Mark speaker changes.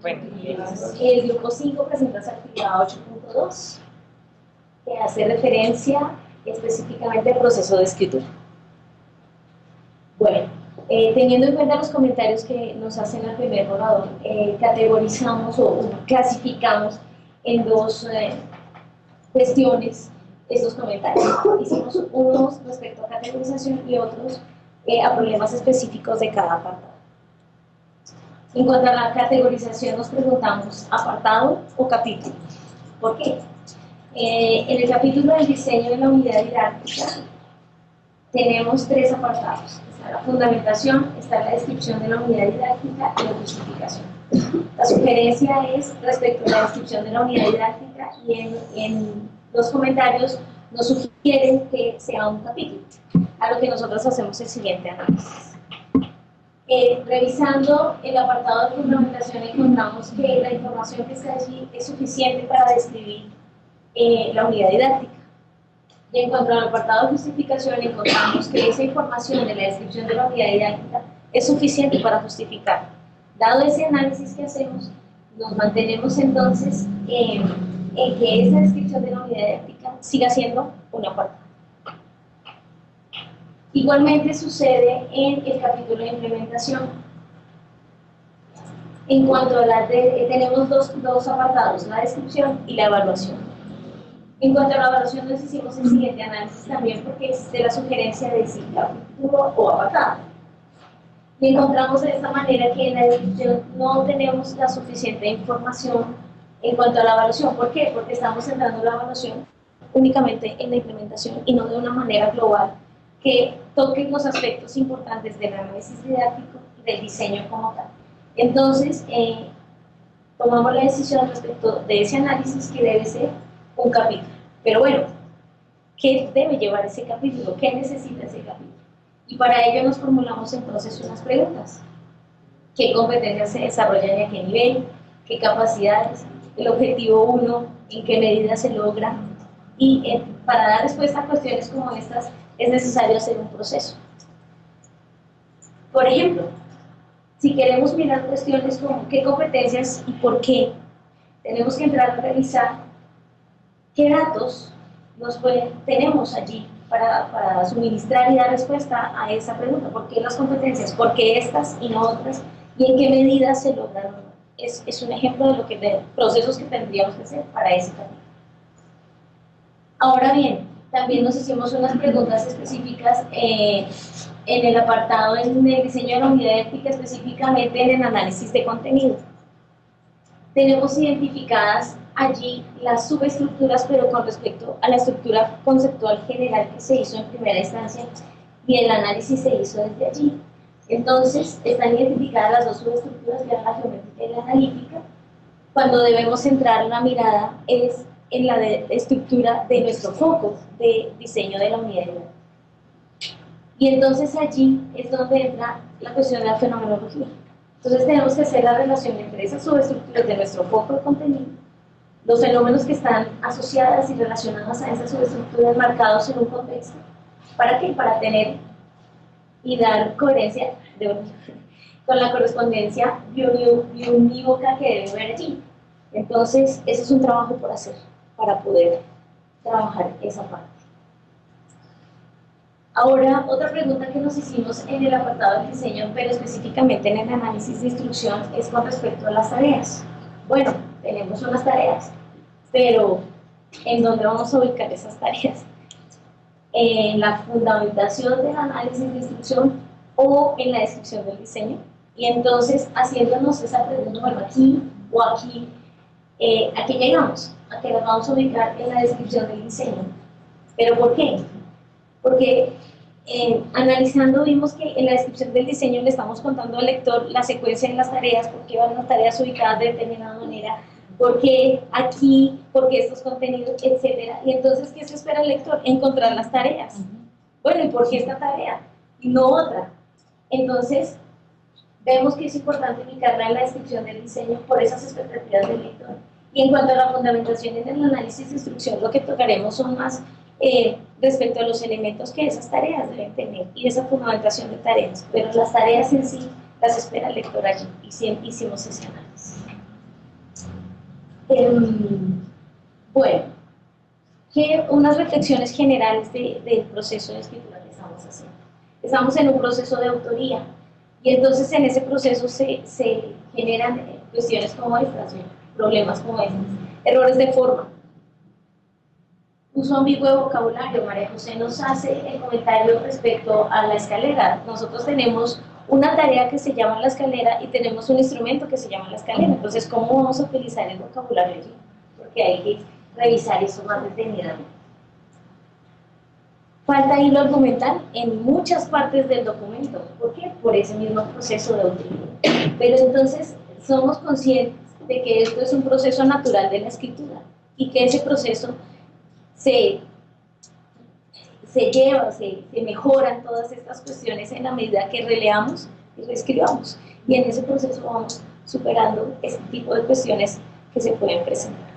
Speaker 1: Bueno,
Speaker 2: El grupo 5 presenta su actividad 8.2, que hace referencia específicamente al proceso de escritura. Bueno, teniendo en cuenta los comentarios que nos hacen al primer orador, categorizamos o clasificamos en dos cuestiones estos comentarios. Hicimos unos respecto a categorización y otros a problemas específicos de cada apartado. En cuanto a la categorización, nos preguntamos apartado o capítulo. ¿Por qué? En el capítulo del diseño de la unidad didáctica tenemos tres apartados. Está la fundamentación, está la descripción de la unidad didáctica y la justificación. La sugerencia es respecto a la descripción de la unidad didáctica y en los comentarios nos sugieren que sea un capítulo, a lo que nosotros hacemos el siguiente análisis. Revisando el apartado de fundamentación encontramos que la información que está allí es suficiente para describir la unidad didáctica. Y en cuanto al apartado de justificación encontramos que esa información de la descripción de la unidad didáctica es suficiente para justificar. Dado ese análisis que hacemos, nos mantenemos entonces en que esa descripción de la unidad didáctica siga siendo un apartado. Igualmente sucede en el capítulo de implementación. En cuanto a tenemos dos apartados, la descripción y la evaluación. En cuanto a la evaluación, nos hicimos el siguiente análisis también porque existe la sugerencia de decir capítulo o apartado. Y encontramos de esta manera que en la descripción no tenemos la suficiente información en cuanto a la evaluación. ¿Por qué? Porque estamos centrando la evaluación únicamente en la implementación y no de una manera global que toque los aspectos importantes del análisis didáctico y del diseño como tal. Entonces, tomamos la decisión respecto de ese análisis que debe ser un capítulo. Pero bueno, ¿qué debe llevar ese capítulo? ¿Qué necesita ese capítulo? Y para ello nos formulamos entonces unas preguntas. ¿Qué competencias se desarrollan y a qué nivel? ¿Qué capacidades? El objetivo 1, ¿en qué medida se logra? Y para dar respuesta a cuestiones como estas es necesario hacer un proceso. Por ejemplo, si queremos mirar cuestiones como qué competencias y por qué, tenemos que entrar a revisar qué datos tenemos allí para suministrar y dar respuesta a esa pregunta. ¿Por qué las competencias? ¿Por qué estas y no otras? ¿Y en qué medida se logran? Es un ejemplo de procesos que tendríamos que hacer para ese camino. Ahora bien, también nos hicimos unas preguntas específicas en el apartado en el diseño de la unidad didáctica, específicamente en el análisis de contenido. Tenemos identificadas allí las subestructuras, pero con respecto a la estructura conceptual general que se hizo en primera instancia y el análisis se hizo desde allí. Entonces, están identificadas las dos subestructuras, que eran la geométrica y la analítica. Cuando debemos centrar la mirada es en la estructura de nuestro foco de diseño de la unidad didáctica. Y entonces allí es donde entra la cuestión de la fenomenología. Entonces tenemos que hacer la relación entre esas subestructuras de nuestro foco de contenido, los fenómenos que están asociadas y relacionados a esas subestructuras marcados en un contexto. ¿Para qué? Para tener y dar coherencia con la correspondencia biunívoca que debe haber allí. Entonces, ese es un trabajo por hacer para poder trabajar esa parte. Ahora, otra pregunta que nos hicimos en el apartado del diseño, pero específicamente en el análisis de instrucción, es con respecto a las tareas. Bueno, tenemos unas tareas, pero ¿en dónde vamos a ubicar esas tareas? ¿En la fundamentación del análisis de instrucción o en la descripción del diseño? Y entonces, haciéndonos esa pregunta, bueno, aquí o aquí, ¿a qué llegamos? A que las vamos a ubicar en la descripción del diseño. ¿Pero por qué? Porque analizando vimos que en la descripción del diseño le estamos contando al lector la secuencia de las tareas, por qué van las tareas ubicadas de determinada manera, por qué aquí, por qué estos contenidos, etc. Y entonces, ¿qué se espera el lector? Encontrar las tareas. Bueno, ¿y por qué esta tarea? Y no otra. Entonces, vemos que es importante ubicarla en la descripción del diseño por esas expectativas del lector. Y en cuanto a la fundamentación en el análisis de instrucción, lo que tocaremos son más respecto a los elementos que esas tareas deben tener y esa fundamentación de tareas, pero las tareas en sí las espera el lector allí y siempre hicimos ese análisis. Bueno, unas reflexiones generales del proceso de escritura que estamos haciendo. Estamos en un proceso de autoría y entonces en ese proceso se generan cuestiones como estas, problemas como estos, errores de forma, uso ambiguo de vocabulario. María José nos hace el comentario respecto a la escalera. Nosotros tenemos una tarea que se llama la escalera y tenemos un instrumento que se llama la escalera. Entonces, ¿cómo vamos a utilizar el vocabulario allí? Porque hay que revisar eso más detenidamente. Falta hilo argumental en muchas partes del documento. ¿Por qué? Por ese mismo proceso de autoría. Pero entonces somos conscientes de que esto es un proceso natural de la escritura y que ese proceso se mejoran todas estas cuestiones en la medida que releamos y reescribamos. Y en ese proceso vamos superando este tipo de cuestiones que se pueden presentar.